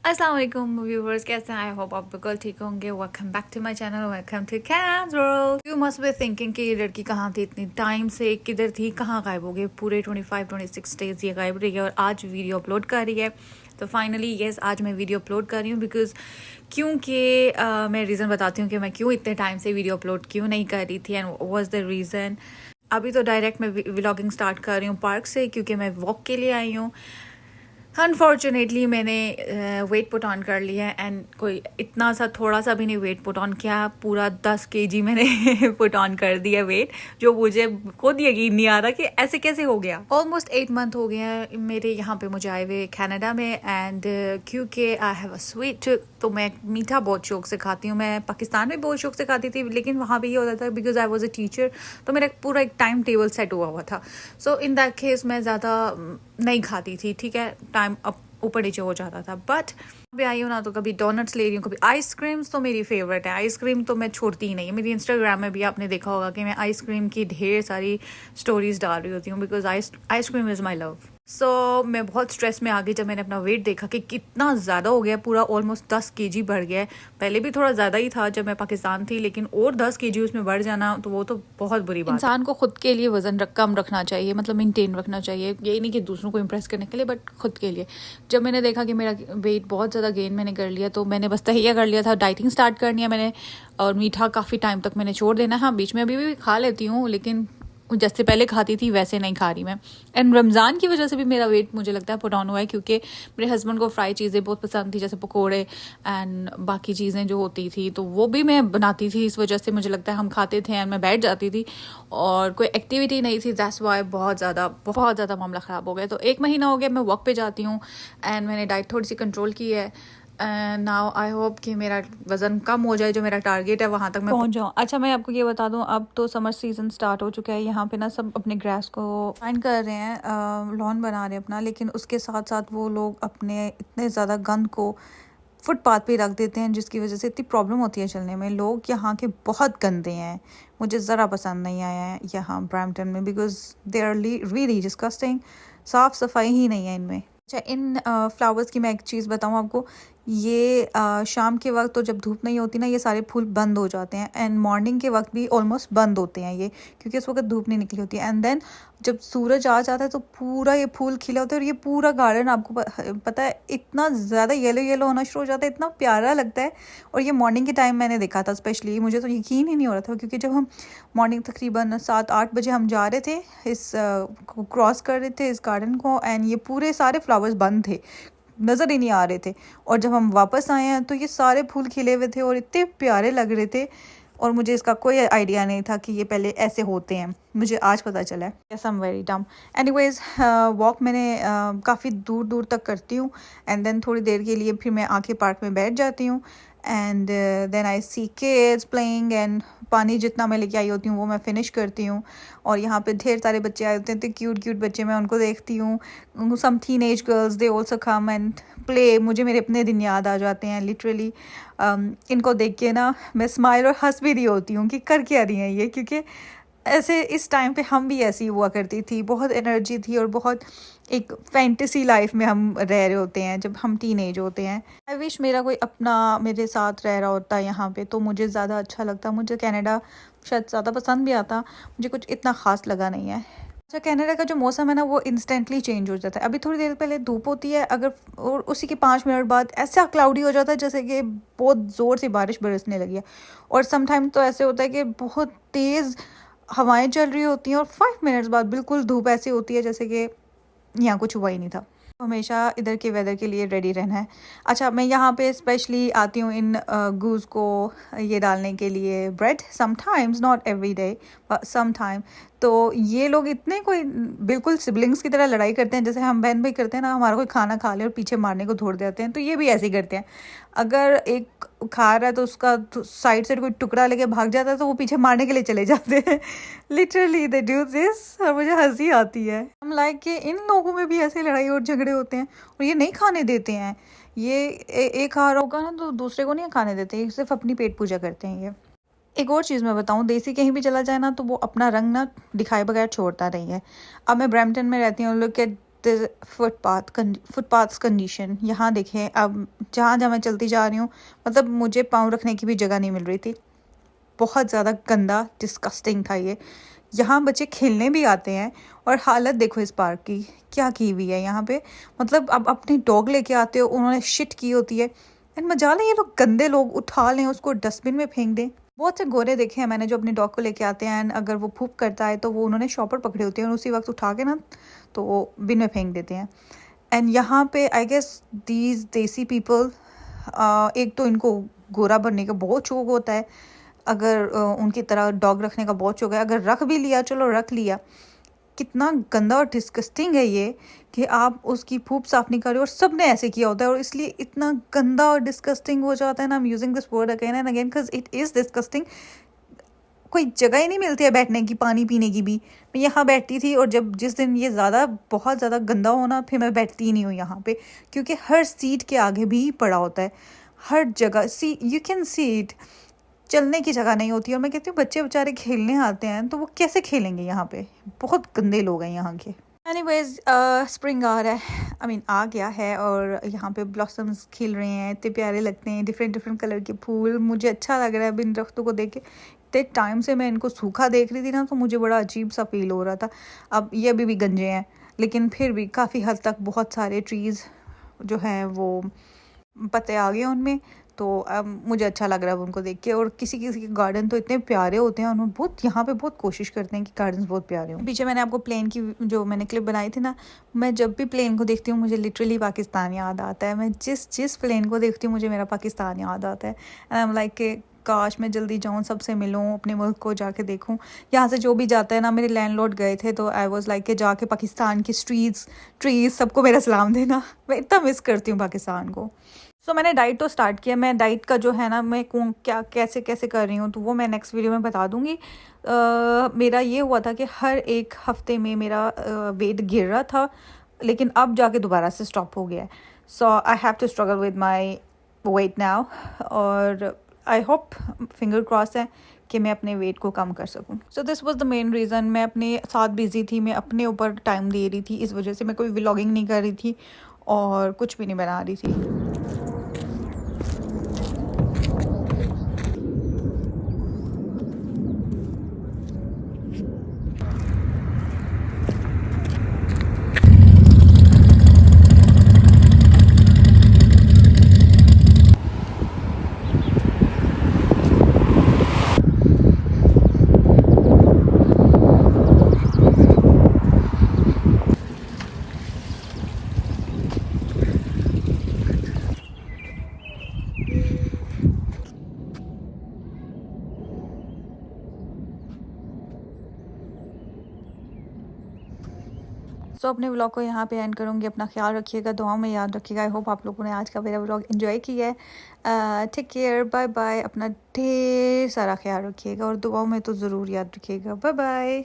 अस्सलाम वालेकुम व्यूवर्स, कैसे हैं? आई होप आप बिल्कुल ठीक होंगे। Welcome back to my channel, welcome to Cam's world. You must be thinking कि ये लड़की कहाँ थी इतनी टाइम से, किधर थी, कहाँ गायब हो गई? पूरे 25-26 डेज ये गायब रही है और आज वीडियो अपलोड कर रही है। तो फाइनली येस, आज मैं वीडियो अपलोड कर रही हूँ बिकॉज क्योंकि मैं रीज़न बताती हूँ कि मैं क्यों इतने टाइम से वीडियो अपलोड क्यों नहीं कर रही थी एंड वॉज द रीज़न। अभी तो डायरेक्ट मैं व्लॉगिंग स्टार्ट कर रही हूँ पार्क से, क्योंकि मैं वॉक के लिए आई हूँ। अनफॉर्चुनेटली मैंने वेट पुट ऑन कर लिया है एंड कोई इतना सा थोड़ा सा भी नहीं वेट पुट ऑन किया, पूरा 10 केजी मैंने पुट ऑन कर दिया वेट, जो मुझे खुद यकीन नहीं आ रहा कि ऐसे कैसे हो गया। ऑलमोस्ट 8 मंथ हो गया है मेरे यहाँ पे मुझे आए हुए कनाडा में एंड क्योंकि आई हैव अ स्वीट, तो मैं मीठा बहुत शौक से खाती हूँ। मैं पाकिस्तान में बहुत शौक से खाती थी, लेकिन वहाँ पे ये होता था because I was a teacher, तो मेरा पूरा एक टाइम टेबल सेट हुआ था। सो इन दैट केस मैं ज़्यादा नहीं खाती थी, ठीक है, टाइम अप ऊपर नीचे हो जाता था। बट अभी आई हूँ ना, तो कभी डोनट्स ले रही हूँ, कभी आइसक्रीम्स, तो मेरी फेवरेट है आइसक्रीम, तो मैं छोड़ती ही नहीं है। मेरी इंस्टाग्राम में भी आपने देखा होगा कि मैं आइसक्रीम की ढेर सारी स्टोरीज डाल रही होती हूँ because ice cream is my love. So मैं बहुत स्ट्रेस में आ गई जब मैंने अपना वेट देखा कि कितना ज़्यादा हो गया, पूरा ऑलमोस्ट 10 केजी बढ़ गया है। पहले भी थोड़ा ज़्यादा ही था जब मैं पाकिस्तान थी, लेकिन और 10 केजी उसमें बढ़ जाना तो वो तो बहुत बुरी बात। इंसान को खुद के लिए वज़न कम रखना चाहिए, मतलब मेंटेन रखना चाहिए, यही नहीं कि दूसरों को इम्प्रेस करने के लिए, बट खुद के लिए। जब मैंने देखा कि मेरा वेट बहुत ज़्यादा गेन मैंने कर लिया, तो मैंने बस तहिया कर लिया था डाइटिंग स्टार्ट करनी है मैंने, और मीठा काफ़ी टाइम तक मैंने छोड़ देना। हाँ, बीच में अभी भी खा लेती हूँ, लेकिन जैसे पहले खाती थी वैसे नहीं खा रही मैं। एंड रमज़ान की वजह से भी मेरा वेट मुझे लगता है पुट ऑन हुआ है, क्योंकि मेरे हस्बैंड को फ्राई चीज़ें बहुत पसंद थी, जैसे पकोड़े एंड बाकी चीज़ें जो होती थी, तो वो भी मैं बनाती थी। इस वजह से मुझे लगता है हम खाते थे एंड मैं बैठ जाती थी और कोई एक्टिविटी नहीं थी, दैट्स वाई बहुत ज़्यादा मामला ख़राब हो गया। तो 1 महीना हो गया मैं वॉक पे जाती हूँ एंड मैंने डाइट थोड़ी सी कंट्रोल की है। नाउ आई होप कि मेरा वज़न कम हो जाए, जो मेरा टारगेट है वहाँ तक मैं पहुँच जाऊँ। अच्छा, मैं आपको ये बता दूँ, अब तो समर सीज़न स्टार्ट हो चुका है। यहाँ पे ना सब अपने ग्रास को फाइंड कर रहे हैं, लॉन बना रहे हैं अपना, लेकिन उसके साथ साथ वो लोग अपने इतने ज़्यादा गंद को फुटपाथ पे रख देते हैं, जिसकी वजह से इतनी प्रॉब्लम होती है चलने में। लोग यहाँ के बहुत गंदे हैं, मुझे ज़रा पसंद नहीं आया है यहाँ ब्रैम्पटन में, because they are really disgusting. साफ़ सफाई ही नहीं है इनमें। अच्छा, इन फ्लावर्स की मैं एक चीज़ बताऊँ आपको, ये शाम के वक्त तो जब धूप नहीं होती ना, ये सारे फूल बंद हो जाते हैं एंड मॉर्निंग के वक्त भी ऑलमोस्ट बंद होते हैं ये, क्योंकि उस वक्त धूप नहीं निकली होती है। एंड देन जब सूरज आ जाता है तो पूरा ये फूल खिले होते हैं और ये पूरा गार्डन आपको पता है इतना ज़्यादा येलो येलो होना शुरू हो जाता है, इतना प्यारा लगता है। और ये मॉर्निंग के टाइम मैंने देखा था स्पेशली, मुझे तो यकीन ही नहीं हो रहा था, क्योंकि जब हम मॉर्निंग तकरीबन 7-8 बजे हम जा रहे थे, इस क्रॉस कर रहे थे इस गार्डन को, एंड ये पूरे सारे फ्लावर्स बंद थे, नज़र ही नहीं आ रहे थे। और जब हम वापस आए हैं तो ये सारे फूल खिले हुए थे और इतने प्यारे लग रहे थे, और मुझे इसका कोई आइडिया नहीं था कि ये पहले ऐसे होते हैं, मुझे आज पता चला है। यस, आई एम वेरी डम। एनीवेज, वॉक मैंने काफ़ी दूर दूर तक करती हूँ एंड देन थोड़ी देर के लिए फिर मैं आके पार्क में बैठ जाती हूँ and then I see kids playing, and पानी जितना मैं लेके आई होती हूँ वो मैं फ़िनिश करती हूँ। और यहाँ पे ढेर सारे बच्चे आए होते हैं, तो क्यूट क्यूट बच्चे, मैं उनको देखती हूँ। Some teenage girls they also come and play. मुझे मेरे अपने दिन याद आ जाते हैं लिटरली। इनको देख के ना मैं स्माइल और हंस भी रही होती हूँ कि कर क्या रही हैं ये, क्योंकि ऐसे इस टाइम पे हम भी ऐसी हुआ करती थी, बहुत एनर्जी थी और बहुत एक फैंटेसी लाइफ में हम रह रहे होते हैं जब हम टीनेज होते हैं। आई विश मेरा कोई अपना मेरे साथ रह रहा होता यहाँ पे, तो मुझे ज़्यादा अच्छा लगता। मुझे कनाडा शायद ज़्यादा पसंद भी आता, मुझे कुछ इतना ख़ास लगा नहीं है। अच्छा, कनाडा का जो मौसम है ना वो इंस्टेंटली चेंज हो जाता है। अभी थोड़ी देर पहले धूप होती है, अगर और उसी के 5 मिनट बाद ऐसा क्लाउडी हो जाता है जैसे कि बहुत ज़ोर से बारिश बरसने लगी है। और समटाइम तो ऐसे होता है कि बहुत तेज़ हवाएं चल रही होती हैं और 5 मिनट्स बाद बिल्कुल धूप ऐसी होती है जैसे कि यहाँ कुछ हुआ ही नहीं था। हमेशा इधर के वेदर के लिए रेडी रहना है। अच्छा, मैं यहाँ पे स्पेशली आती हूँ इन गूज़ को ये डालने के लिए bread, sometimes, not every day but sometime. तो ये लोग इतने कोई बिल्कुल सिबलिंग्स की तरह लड़ाई करते हैं, जैसे हम बहन भाई करते हैं ना, हमारा कोई खाना खा ले और पीछे मारने को दौड़ जाते हैं, तो ये भी ऐसे ही करते हैं। अगर एक खा रहा है तो उसका साइड से कोई टुकड़ा लेके भाग जाता है तो वो पीछे मारने के लिए चले जाते हैं। लिटरली दे डू दिस, और मुझे हंसी आती है। हम लाइक कि इन लोगों में भी ऐसे लड़ाई और झगड़े होते हैं और ये नहीं खाने देते हैं। ये एक खा रहा होगा ना तो दूसरे को नहीं खाने देते, सिर्फ अपनी पेट पूजा करते हैं ये। एक और चीज़ मैं बताऊँ, देसी कहीं भी चला जाए ना तो वो अपना रंग ना दिखाए बगैर छोड़ता नहीं है। अब मैं ब्रैम्पटन में रहती हूँ, look at the footpaths condition. यहाँ देखें, अब जहाँ जहाँ मैं चलती जा रही हूँ, मतलब मुझे पाँव रखने की भी जगह नहीं मिल रही थी। बहुत ज़्यादा गंदा, डिस्कस्टिंग था ये। यहाँ बच्चे खेलने भी आते हैं, और हालत देखो इस पार्क की क्या की हुई है यहाँ पे। मतलब अब अपनी डॉग लेके आते हो, उन्होंने शिट की होती है, एंड मजा लें ये लोग, गंदे लोग उठा लें उसको, डस्टबिन में फेंक दें। बहुत से गोरे देखे हैं मैंने जो अपने डॉग को लेके आते हैं, एंड अगर वो फूक करता है तो वो उन्होंने शॉपर पकड़े होते हैं और उसी वक्त उठा के ना तो वो बिन में फेंक देते हैं। एंड यहाँ पे आई गेस दीज देसी पीपल, एक तो इनको गोरा बनने का बहुत शौक होता है, अगर उनकी तरह डॉग रखने का बहुत शौक है। अगर रख भी लिया, चलो रख लिया, कितना गंदा और डिस्गस्टिंग है ये कि आप उसकी फूप साफ नहीं कर रहे हो, और सब ने ऐसे किया होता है, और इसलिए इतना गंदा और डिस्गस्टिंग हो जाता है ना। I am using this word again and again because it is disgusting. कोई जगह ही नहीं मिलती है बैठने की, पानी पीने की भी। मैं यहाँ बैठती थी, और जब जिस दिन ये बहुत ज़्यादा गंदा होना, फिर मैं बैठती ही नहीं हूँ यहाँ पे, क्योंकि हर सीट के आगे भी पड़ा होता है, हर जगह सी यू कैन सी इट। चलने की जगह नहीं होती, और मैं कहती हूँ बच्चे बेचारे खेलने आते हैं तो वो कैसे खेलेंगे यहाँ पे, बहुत गंदे लोग हैं यहाँ के। एनीवेज, स्प्रिंग आ रहा है, आई मीन आ गया है, और यहाँ पे ब्लॉसम्स खिल रहे हैं, इतने प्यारे लगते हैं, डिफरेंट डिफरेंट कलर के फूल। मुझे अच्छा लग रहा है अब इन दरख्तों को देख के। इतने टाइम से मैं इनको सूखा देख रही थी ना, तो मुझे बड़ा अजीब सा फील हो रहा था। अब ये अभी भी गंजे हैं, लेकिन फिर भी काफ़ी हद तक बहुत सारे ट्रीज़ जो हैं वो पत्ते आ गए उनमें, तो अब मुझे अच्छा लग रहा है उनको देख के। और किसी किसी के गार्डन तो इतने प्यारे होते हैं, उन्होंने बहुत यहाँ पे बहुत कोशिश करते हैं कि गार्डन बहुत प्यारे हों। पीछे मैंने आपको प्लेन की जो मैंने क्लिप बनाई थी ना, मैं जब भी प्लेन को देखती हूँ मुझे लिटरली पाकिस्तान याद आता है। मैं जिस प्लेन को देखती हूँ मुझे मेरा पाकिस्तान याद आता है, एंड आई एम लाइक के काश मैं जल्दी जाऊँ, सबसे मिलूँ, अपने मुल्क को जाके देखूँ। यहाँ से जो भी जाता है ना, मेरे लैंडलॉर्ड गए थे तो आई वाज लाइक के जाके पाकिस्तान की स्ट्रीट्स, ट्रीज, सबको मेरा सलाम देना। मैं इतना मिस करती हूँ पाकिस्तान को। सो मैंने डाइट तो स्टार्ट किया। मैं डाइट का जो है ना, मैं क्या कैसे कैसे कर रही हूँ, तो वो मैं नेक्स्ट वीडियो में बता दूँगी। मेरा ये हुआ था कि हर एक हफ्ते में मेरा वेट गिर रहा था, लेकिन अब जाके दोबारा से स्टॉप हो गया है। So I have to struggle with my weight now, और आई होप, फिंगर क्रॉस है कि मैं अपने वेट को कम कर सकूं। So this was the main reason. मैं अपने साथ बिज़ी थी, मैं अपने ऊपर टाइम दे रही थी, इस वजह से मैं कोई व्लॉगिंग नहीं कर रही थी और कुछ भी नहीं बना रही थी। सो अपने व्लॉग को यहाँ पे एंड करूँगी। अपना ख्याल रखिएगा, दुआओं में याद रखिएगा। आई होप आप लोगों ने आज का मेरा व्लॉग एंजॉय किया है। Take care, bye bye. अपना ढेर सारा ख्याल रखिएगा, और दुआओं में तो ज़रूर याद रखिएगा। Bye bye.